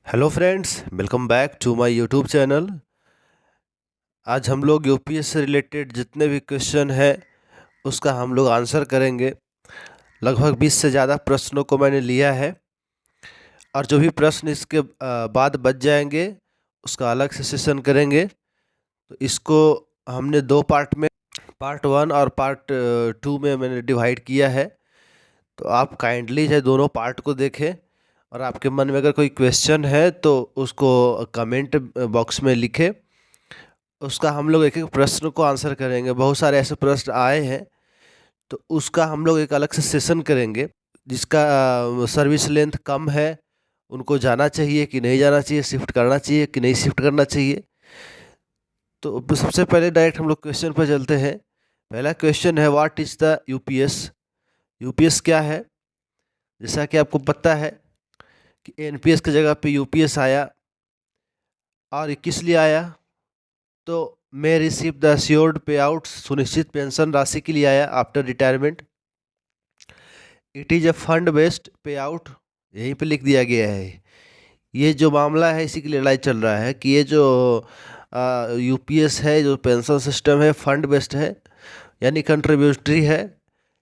Hello friends, welcome back to my YouTube channel. आज हम लोग यूपीएस से रिलेटेड जितने भी क्वेश्चन हैं उसका हम लोग आंसर करेंगे। लगभग 20 से ज़्यादा प्रश्नों को मैंने लिया है और जो भी प्रश्न इसके बाद बच जाएंगे उसका अलग से सेशन करेंगे। तो इसको हमने दो पार्ट में, पार्ट 1 और पार्ट 2 में मैंने डिवाइड किया है। तो आप काइंडली जो दोनों पार्ट को देखें और आपके मन में अगर कोई क्वेश्चन है तो उसको कमेंट बॉक्स में लिखें। उसका हम लोग एक एक प्रश्न को आंसर करेंगे। बहुत सारे ऐसे प्रश्न आए हैं तो उसका हम लोग एक अलग से सेशन करेंगे। जिसका सर्विस लेंथ कम है उनको जाना चाहिए कि नहीं जाना चाहिए, शिफ्ट करना चाहिए कि नहीं शिफ्ट करना चाहिए। तो सबसे पहले डायरेक्ट हम लोग क्वेश्चन पर चलते हैं। पहला क्वेश्चन है, what is the UPS. UPS क्या है? जैसा कि आपको पता है कि एनपीएस की जगह पे यूपीएस आया। और ये किस लिए आया? तो मे रिसीव द अश्योर्ड पे आउट, सुनिश्चित पेंशन राशि के लिए आया after retirement. It is a fund based पे आउट, यहीं पे लिख दिया गया है। ये जो मामला है इसी की लड़ाई चल रहा है कि ये जो यूपीएस है, जो पेंशन सिस्टम है, फंड बेस्ड है यानी कंट्रीब्यूटरी है,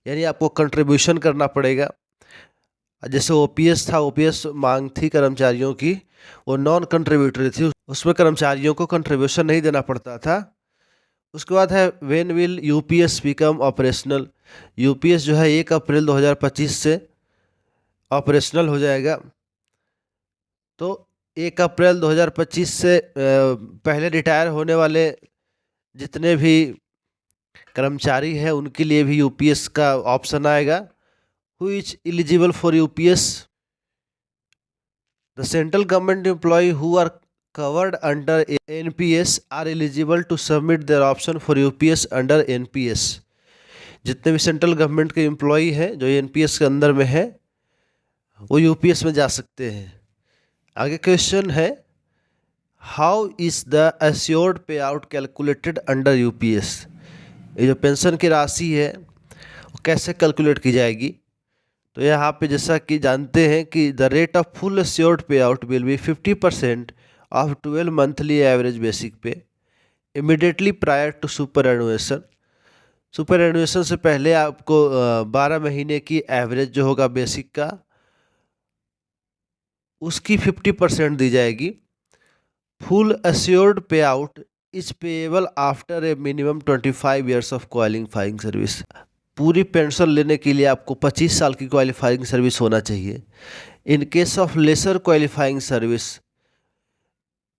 यानी आपको कंट्रीब्यूशन करना पड़ेगा। जैसे ओपीएस था, ओपीएस मांग थी कर्मचारियों की, वो नॉन कंट्रीब्यूटरी थी, उसमें कर्मचारियों को कंट्रीब्यूशन नहीं देना पड़ता था। उसके बाद है, when will UPS become operational. UPS जो है 1 अप्रैल 2025 से ऑपरेशनल हो जाएगा। तो 1 अप्रैल 2025 से पहले रिटायर होने वाले जितने भी कर्मचारी हैं उनके लिए भी यूपीएस का ऑप्शन आएगा। Who is eligible for UPS? The central government employee who are covered under NPS are eligible to submit their option for UPS under NPS। जितने भी सेंट्रल गवर्नमेंट के एम्प्लॉय हैं जो एनपीएस के अंदर में है वो यूपीएस में जा सकते हैं। आगे क्वेश्चन है, how is the assured pay out calculated under UPS. ये जो पेंशन की राशि है वो कैसे कैलकुलेट की जाएगी? तो यहाँ पे जैसा कि जानते हैं कि the rate of full assured pay out will be 50% of 12 monthly average basic pay immediately prior to superannuation. Superannuation से पहले आपको 12 महीने की एवरेज जो होगा बेसिक का उसकी 50% दी जाएगी। Full assured pay out is payable after a minimum 25 years of qualifying service. पूरी पेंशन लेने के लिए आपको 25 साल की क्वालिफाइंग सर्विस होना चाहिए। In case of lesser qualifying service,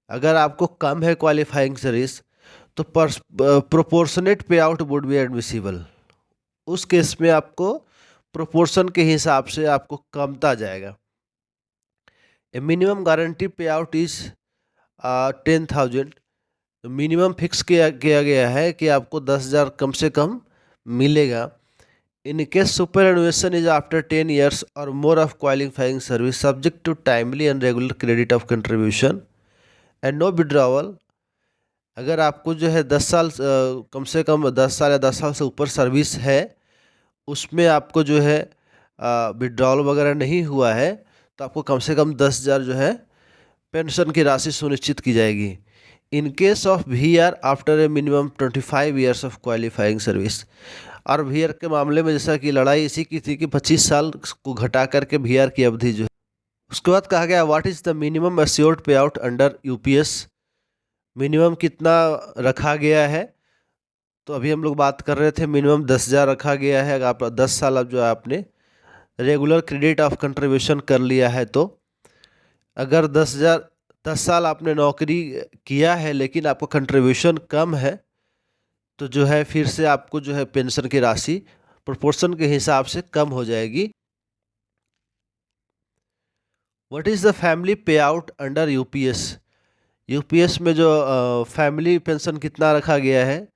अगर आपको कम है क्वालिफाइंग सर्विस तो proportionate pay out would be admissible. उस केस में आपको प्रोपोर्शन के हिसाब से आपको कमता जाएगा। A minimum guarantee pay out is 10,000। Minimum fix किया गया है कि आपको 10,000 कम से कम मिलेगा। In case superannuation is after 10 years और more of qualifying service subject to timely and regular credit of contribution and no withdrawal. अगर आपको जो है 10 साल कम से कम 10 साल या 10 साल से ऊपर सर्विस है, उसमें आपको जो है विड्रॉल वगैरह नहीं हुआ है तो आपको कम से कम 10,000 जो है पेंशन की राशि सुनिश्चित की जाएगी। In case of V R after a minimum 25 years of qualifying service. और वी आर के मामले में जैसा कि लड़ाई इसी की थी कि 25 साल को घटा करके वी आर की अवधि जो है। उसके बाद कहा गया, what is the minimum assured pay out under UPS. Minimum कितना रखा गया है? तो अभी हम लोग बात कर रहे थे मिनिमम 10,000 रखा गया है। अगर आप 10 साल अब जो है आपने रेगुलर क्रेडिट ऑफ कंट्रीब्यूशन कर लिया है तो अगर 10 साल आपने नौकरी किया है लेकिन आपको कंट्रीब्यूशन कम है तो जो है फिर से आपको जो है पेंशन की राशि प्रोपोर्शन के हिसाब से कम हो जाएगी। व्हाट इज़ द फैमिली पे आउट अंडर यूपीएस। यूपीएस में जो फैमिली पेंशन कितना रखा गया है?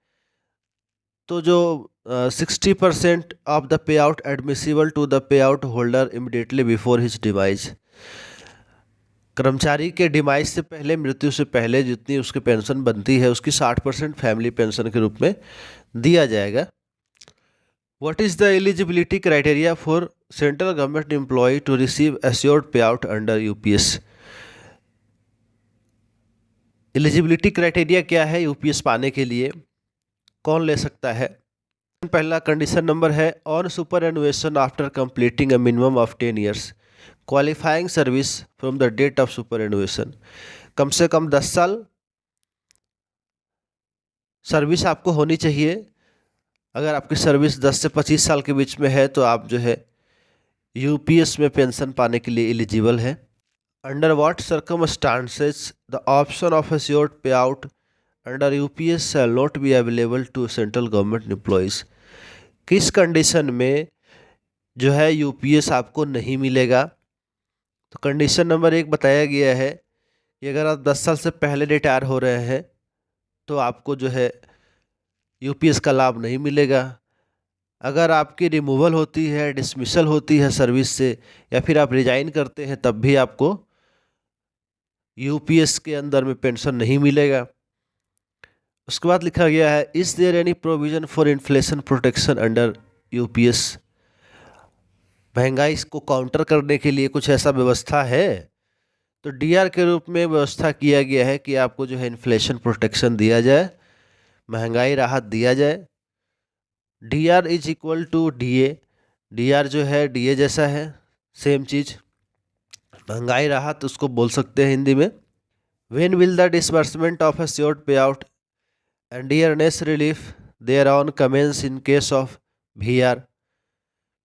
तो जो 60% of the pay out admissible to the pay out holder immediately before his demise. कर्मचारी के डिमाइज से पहले, मृत्यु से पहले जितनी उसकी पेंशन बनती है उसकी 60% फैमिली पेंशन के रूप में दिया जाएगा। What is the eligibility criteria for central government employ to receive assured pay out under UPS. Eligibility criteria क्या है यूपीएस पाने के लिए, कौन ले सकता है? पहला कंडीशन नंबर है on superannuation after completing a minimum of 10 years qualifying service from the date of superannuation. कम से कम 10 साल सर्विस आपको होनी चाहिए। अगर आपकी सर्विस 10 से 25 साल के बीच में है तो आप जो है यूपीएस में पेंशन पाने के लिए एलिजिबल है। Under what circumstances the option of assured pay out under UPS shall not be available to central government employees. किस कंडीशन में जो है यूपीएस आपको नहीं मिलेगा? तो कंडीशन नंबर 1 बताया गया है कि अगर आप 10 साल से पहले रिटायर हो रहे हैं तो आपको जो है यूपीएस का लाभ नहीं मिलेगा। अगर आपकी रिमूवल होती है, डिसमिसल होती है सर्विस से, या फिर आप रिजाइन करते हैं तब भी आपको यूपीएस के अंदर में पेंशन नहीं मिलेगा। उसके बाद लिखा गया है is there any provision for inflation protection under UPS. महंगाई को काउंटर करने के लिए कुछ ऐसा व्यवस्था है? तो डीआर के रूप में व्यवस्था किया गया है कि आपको जो है इन्फ्लेशन प्रोटेक्शन दिया जाए, महंगाई राहत दिया जाए। DR is equal to DA. DR जो है डीए जैसा है, सेम चीज़। महंगाई राहत उसको बोल सकते हैं हिंदी में। When will the disbursement of assured pay out and dearness relief thereon commence in case of VR.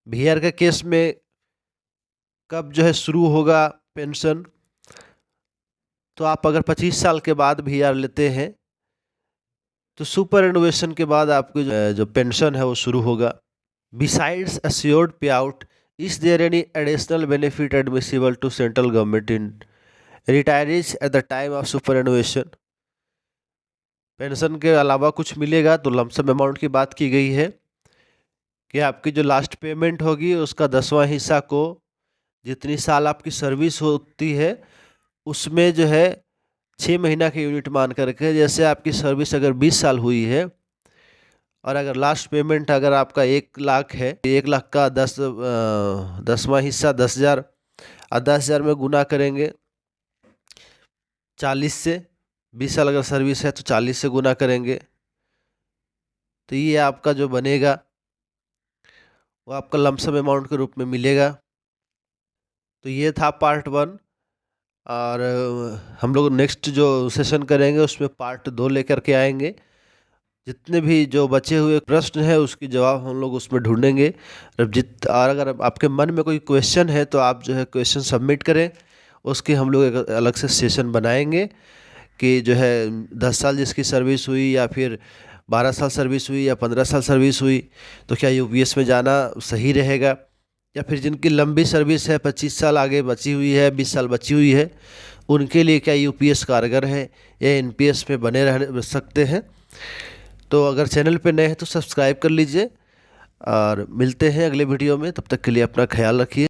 VR के केस में कब जो है शुरू होगा पेंशन? तो आप अगर 25 साल के बाद वीआर लेते हैं तो सुपर एनुएशन के बाद आपकी जो पेंशन है वो शुरू होगा। Besides assured pay out is there any additional benefit admissible to central government in retirees at the time of superannuation. Pension के अलावा कुछ मिलेगा? तो लमसम अमाउंट की बात की गई है कि आपकी जो लास्ट पेमेंट होगी उसका 10वां हिस्सा को जितनी साल आपकी सर्विस होती है उसमें जो है 6 महीना के यूनिट मान करके, जैसे आपकी सर्विस अगर 20 साल हुई है और अगर लास्ट पेमेंट अगर आपका 1 लाख है, 1 लाख का 10वां हिस्सा 10,000 और 10,000 में गुना करेंगे 40 से। 20 साल अगर सर्विस है तो 40 से गुना करेंगे तो ये आपका जो बनेगा वो आपका लमसम अमाउंट के रूप में मिलेगा। तो ये था पार्ट 1 और हम लोग नेक्स्ट जो सेशन करेंगे उसमें पार्ट 2 लेकर के आएंगे। जितने भी जो बचे हुए प्रश्न हैं उसकी जवाब हम लोग उसमें ढूंढेंगे। और अगर आपके मन में कोई क्वेश्चन है तो आप जो है क्वेश्चन सबमिट करें, उसके हम लोग एक अलग से सेशन बनाएंगे कि जो है 10 साल जिसकी सर्विस हुई या फिर 12 साल सर्विस हुई या 15 साल सर्विस हुई तो क्या यूपीएस में जाना सही रहेगा, या फिर जिनकी लंबी सर्विस है 25 साल आगे बची हुई है, 20 साल बची हुई है, उनके लिए क्या यूपीएस कारगर है या एनपीएस में बने रह सकते हैं। तो अगर चैनल पे नए हैं तो सब्सक्राइब कर लीजिए और मिलते हैं अगले वीडियो में। तब तक के लिए अपना ख्याल रखिए।